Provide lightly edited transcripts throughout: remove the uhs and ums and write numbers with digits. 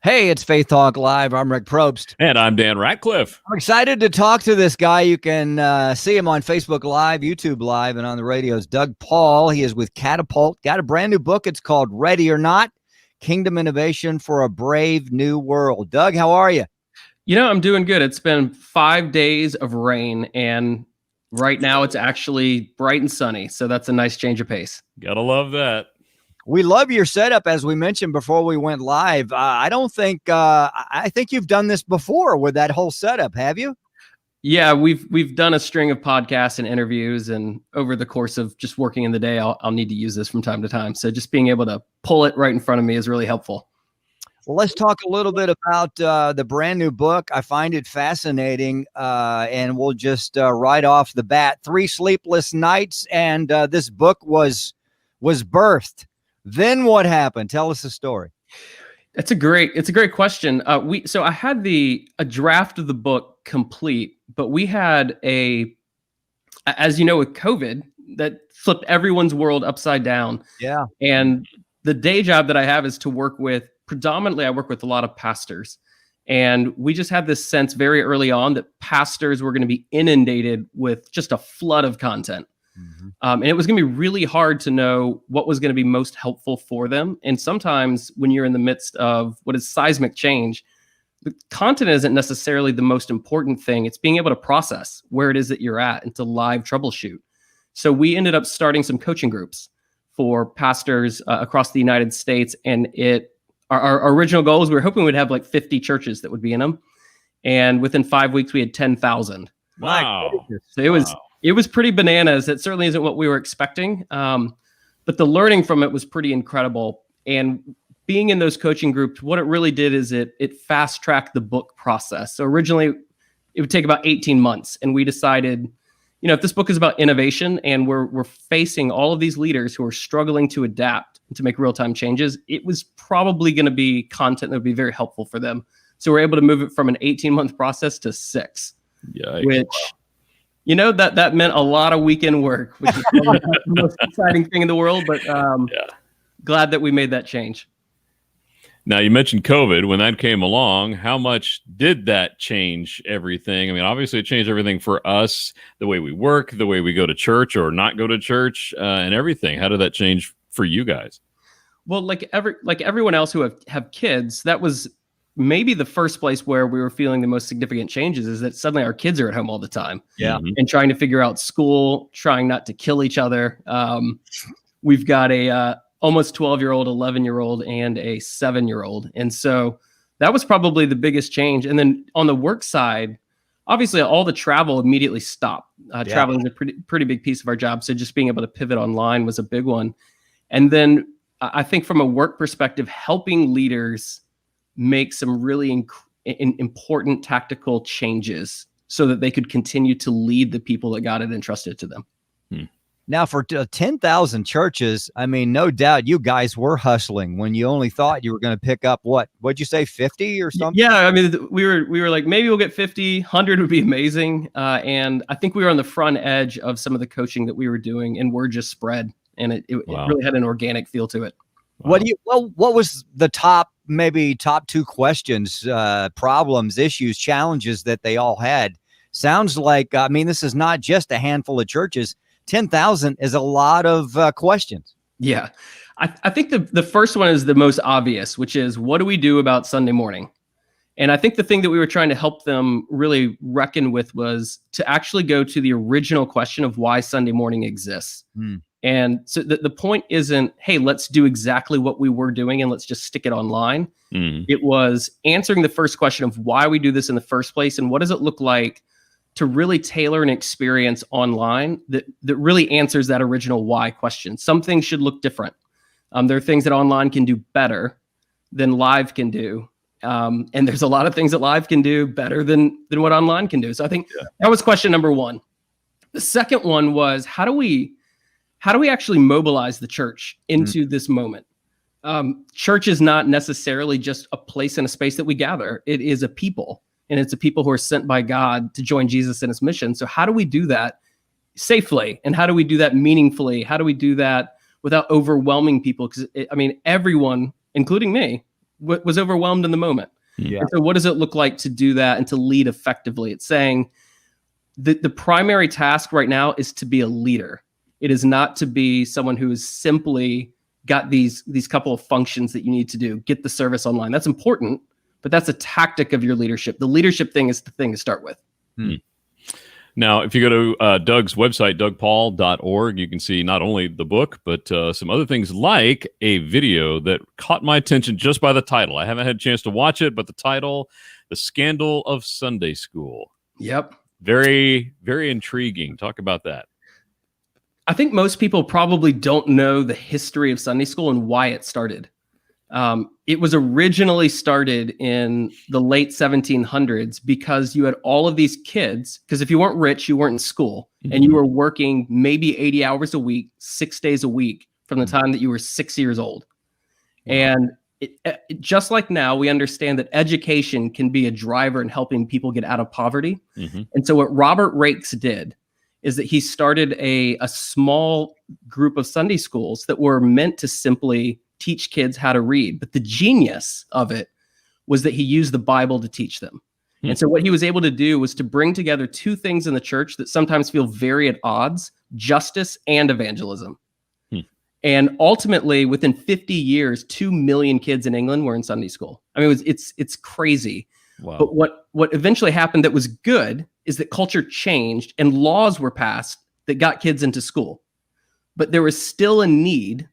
Hey, it's Faith Talk Live. I'm Rick Probst. And I'm Dan Ratcliffe. I'm excited to talk to this guy. You can see him on Facebook Live, YouTube Live, and on the radios. Doug Paul. He is with Catapult. Got a brand new book. It's called Ready or Not, Kingdom Innovation for a Brave New World. Doug, how are you? You know, I'm doing good. It's been 5 days of rain, and right now it's actually bright and sunny. So that's a nice change of pace. Gotta love that. We love your setup, as we mentioned before we went live. I think you've done this before with that whole setup, have you? Yeah, we've done a string of podcasts and interviews, and over the course of just working in the day, I'll need to use this from time to time. So just being able to pull it right in front of me is really helpful. Well, let's talk a little bit about the brand new book. I find it fascinating, and we'll just right off the bat, 3 sleepless nights, and this book was birthed. Then what happened? Tell us the story. It's a great question. So I had a draft of the book complete, but we had as you know, with COVID, that flipped everyone's world upside down. Yeah. And the day job that I have is to work with, predominantly I work with a lot of pastors. And we just had this sense very early on that pastors were going to be inundated with just a flood of content. Mm-hmm. And it was going to be really hard to know what was going to be most helpful for them. And sometimes when you're in the midst of what is seismic change, the content isn't necessarily the most important thing. It's being able to process where it is that you're at and to live troubleshoot. So we ended up starting some coaching groups for pastors across the United States. And our original goal was we were hoping we'd have like 50 churches that would be in them. And within 5 weeks, we had 10,000. Wow. So it was pretty bananas. It certainly isn't what we were expecting. But the learning from it was pretty incredible. And being in those coaching groups, what it really did is it fast tracked the book process. So originally it would take about 18 months. And we decided, if this book is about innovation and we're facing all of these leaders who are struggling to adapt and to make real-time changes, it was probably going to be content that would be very helpful for them. So we're able to move it from an 18-month process to 6. Yikes. Which, that meant a lot of weekend work, which is the most exciting thing in the world, but glad that we made that change. Now, you mentioned COVID. When that came along, how much did that change everything? I mean, obviously it changed everything for us, the way we work, the way we go to church or not go to church, and everything. How did that change for you guys? Well, like everyone else who have kids, that was maybe the first place where we were feeling the most significant changes, is that suddenly our kids are at home all the time. Yeah. Mm-hmm. And trying to figure out school, trying not to kill each other. We've got a almost 12-year-old, 11-year-old, and a 7-year-old. And so that was probably the biggest change. And then on the work side, obviously all the travel immediately stopped. Traveling is a pretty big piece of our job. So just being able to pivot online was a big one. And then I think from a work perspective, helping leaders make some really important tactical changes so that they could continue to lead the people that God had entrusted to them. Now, for 10,000 churches, I mean, no doubt you guys were hustling when you only thought you were going to pick up what'd you say, 50 or something? Yeah, I mean, we were like, maybe we'll get 50, 100 would be amazing. And I think we were on the front edge of some of the coaching that we were doing, and word just spread, and it really had an organic feel to it. Wow. What was the top 2 questions, problems, issues, challenges that they all had? Sounds like, this is not just a handful of churches. 10,000 is a lot of questions. Yeah. I think the first one is the most obvious, which is, what do we do about Sunday morning? And I think the thing that we were trying to help them really reckon with was to actually go to the original question of why Sunday morning exists. And so the point isn't, hey, let's do exactly what we were doing and let's just stick it online. It was answering the first question of why we do this in the first place, and what does it look like to really tailor an experience online that really answers that original why question. Some things should look different. There are things that online can do better than live can do. And there's a lot of things that live can do better than what online can do. So I think that was question number one. The second one was, how do we actually mobilize the church into this moment? Church is not necessarily just a place and a space that we gather. It is a people, and it's a people who are sent by God to join Jesus in his mission. So how do we do that safely? And how do we do that meaningfully? How do we do that without overwhelming people? Because everyone, including me, was overwhelmed in the moment. Yeah. And so what does it look like to do that and to lead effectively? It's saying that the primary task right now is to be a leader. It is not to be someone who is simply got these couple of functions that you need to do. Get the service online. That's important, but that's a tactic of your leadership. The leadership thing is the thing to start with. Now, if you go to Doug's website, dougpaul.org, you can see not only the book, but some other things like a video that caught my attention just by the title. I haven't had a chance to watch it, but the title, The Scandal of Sunday School. Yep. Very, very intriguing. Talk about that. I think most people probably don't know the history of Sunday school and why it started. It was originally started in the late 1700s because you had all of these kids, because if you weren't rich, you weren't in school, and you were working maybe 80 hours a week, 6 days a week from the time that you were 6 years old. And just like now, we understand that education can be a driver in helping people get out of poverty. And so what Robert Rakes did is that he started a small group of Sunday schools that were meant to simply teach kids how to read. But the genius of it was that he used the Bible to teach them. And so what he was able to do was to bring together two things in the church that sometimes feel very at odds: justice and evangelism. And ultimately, within 50 years, 2 million kids in England were in Sunday school. I mean, it's crazy. Wow. But what eventually happened that was good is that culture changed and laws were passed that got kids into school. But there was still a need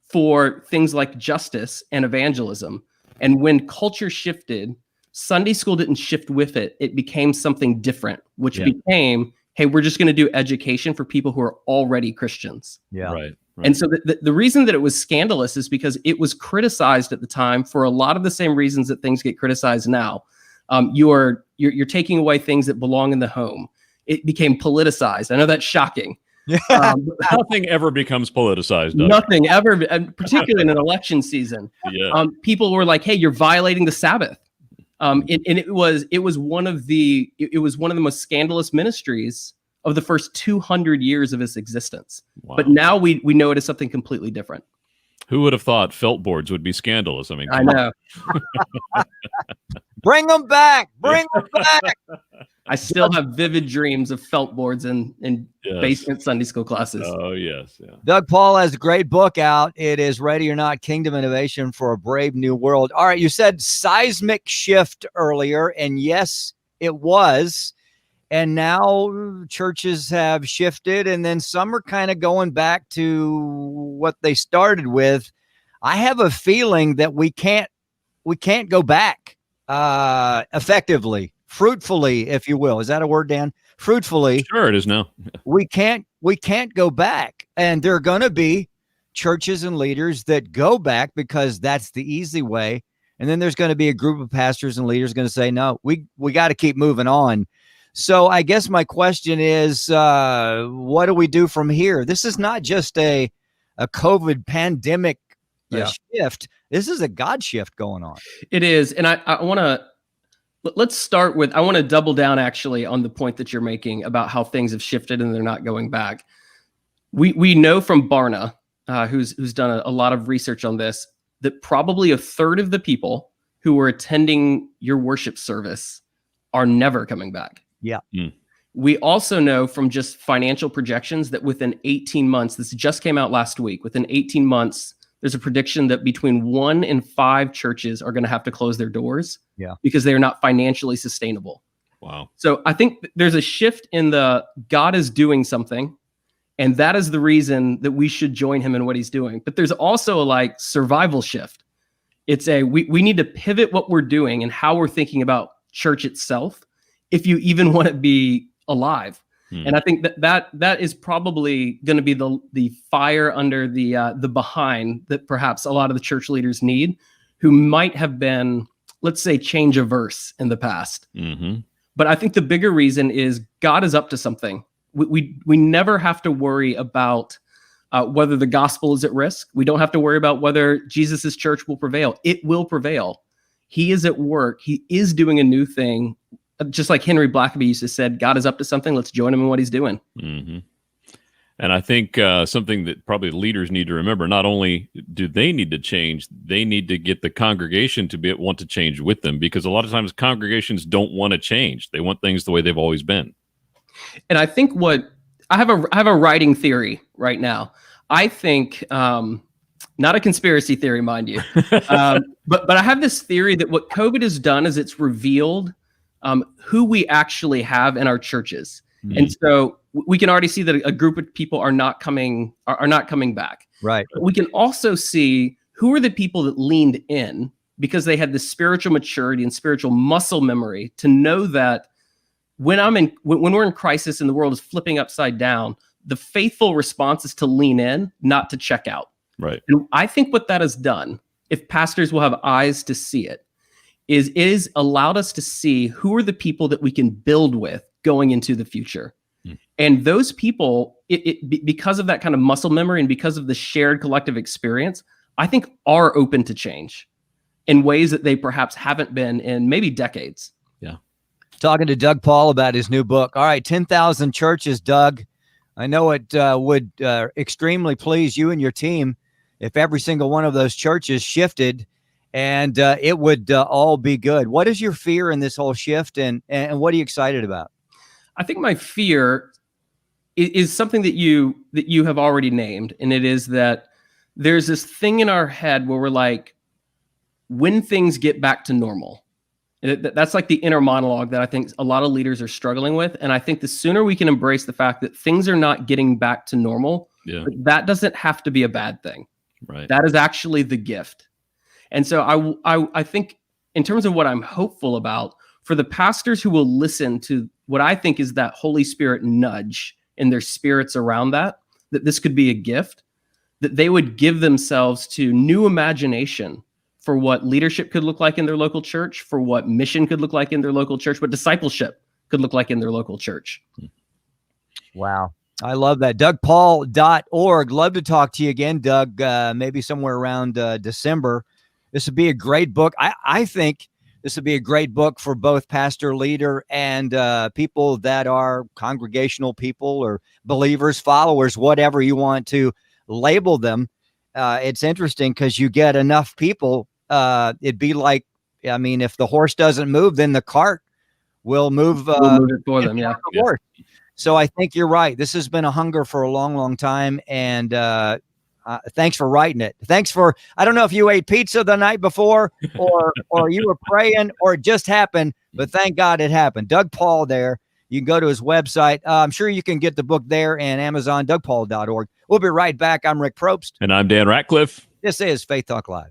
for things like justice and evangelism. And when culture shifted, Sunday school didn't shift with it. It became something different, which became, hey, we're just going to do education for people who are already Christians. Yeah. Right. And so the reason that it was scandalous is because it was criticized at the time for a lot of the same reasons that things get criticized now. You're taking away things that belong in the home. It became politicized. I know that's shocking. Nothing ever becomes politicized. Doug. Nothing ever, and particularly in an election season. People were like, "Hey, you're violating the Sabbath," and it was one of the most scandalous ministries of the first 200 years of its existence. Wow. But now we know it as something completely different. Who would have thought felt boards would be scandalous? I mean, I know. Bring them back. Bring them back. I still have vivid dreams of felt boards in basement Sunday school classes. Oh, yes. Yeah. Doug Paul has a great book out. It is Ready or Not: Kingdom Innovation for a Brave New World. All right, you said seismic shift earlier, and yes, it was. And now churches have shifted, and then some are kind of going back to what they started with. I have a feeling that we can't go back effectively, fruitfully, if you will. Is that a word, Dan? Fruitfully. Sure, it is now. We can't go back. And there are going to be churches and leaders that go back because that's the easy way. And then there's going to be a group of pastors and leaders going to say, no, we got to keep moving on. So I guess my question is, what do we do from here? This is not just a COVID pandemic shift. This is a God shift going on. It is. And I want to, let's start with, I want to double down actually on the point that you're making about how things have shifted and they're not going back. We know from Barna, who's done a lot of research on this, that probably a third of the people who were attending your worship service are never coming back. Yeah. We also know from just financial projections that within 18 months, this just came out last week, within 18 months, there's a prediction that between 1 and 5 churches are going to have to close their doors because they are not financially sustainable. Wow. So I think there's a shift in the God is doing something, and that is the reason that we should join him in what he's doing. But there's also a survival shift. It's we need to pivot what we're doing and how we're thinking about church itself, if you even want to be alive. And I think that is probably going to be the fire under the behind that perhaps a lot of the church leaders need, who might have been, let's say, change averse in the past. But I think the bigger reason is God is up to something. We never have to worry about whether the gospel is at risk. We don't have to worry about whether Jesus's church will prevail. It will prevail. He is at work. He is doing a new thing. Just like Henry Blackaby used to said, God is up to something. Let's join him in what he's doing. And I think something that probably leaders need to remember, not only do they need to change, they need to get the congregation to want to change with them, because a lot of times congregations don't want to change. They want things the way they've always been. And I think I have a writing theory right now. I think, not a conspiracy theory, mind you, but I have this theory that what COVID has done is it's revealed who we actually have in our churches. And so we can already see that a group of people are not coming back. Right. But we can also see who are the people that leaned in because they had the spiritual maturity and spiritual muscle memory to know that when we're in crisis and the world is flipping upside down, the faithful response is to lean in, not to check out. Right. And I think what that has done, if pastors will have eyes to see it, is allowed us to see who are the people that we can build with going into the future. And those people, because of that kind of muscle memory and because of the shared collective experience, I think are open to change in ways that they perhaps haven't been in maybe decades. Yeah. Talking to Doug Paul about his new book. All right, 10,000 churches, Doug. I know it would extremely please you and your team if every single one of those churches shifted, and it would all be good. What is your fear in this whole shift, and what are you excited about? I think my fear is something that you have already named, and it is that there's this thing in our head where we're like, when things get back to normal. That's like the inner monologue that I think a lot of leaders are struggling with. And I think the sooner we can embrace the fact that things are not getting back to normal, that doesn't have to be a bad thing. Right. That is actually the gift. And so I think in terms of what I'm hopeful about, for the pastors who will listen to what I think is that Holy Spirit nudge in their spirits around that this could be a gift, that they would give themselves to new imagination for what leadership could look like in their local church, for what mission could look like in their local church, what discipleship could look like in their local church. Wow. I love that. DougPaul.org. Love to talk to you again, Doug, maybe somewhere around December. This would be a great book. I think this would be a great book for both pastor, leader, and people that are congregational people or believers, followers, whatever you want to label them. It's interesting because you get enough people. It'd be like, I mean, if the horse doesn't move, then the cart will move. We'll move it for them, yeah. The horse. So I think you're right. This has been a hunger for a long, long time. And thanks for writing it. Thanks for, I don't know if you ate pizza the night before or you were praying or it just happened, but thank God it happened. Doug Paul there. You can go to his website. I'm sure you can get the book there and Amazon, DougPaul.org. We'll be right back. I'm Rick Probst. And I'm Dan Ratcliffe. This is Faith Talk Live.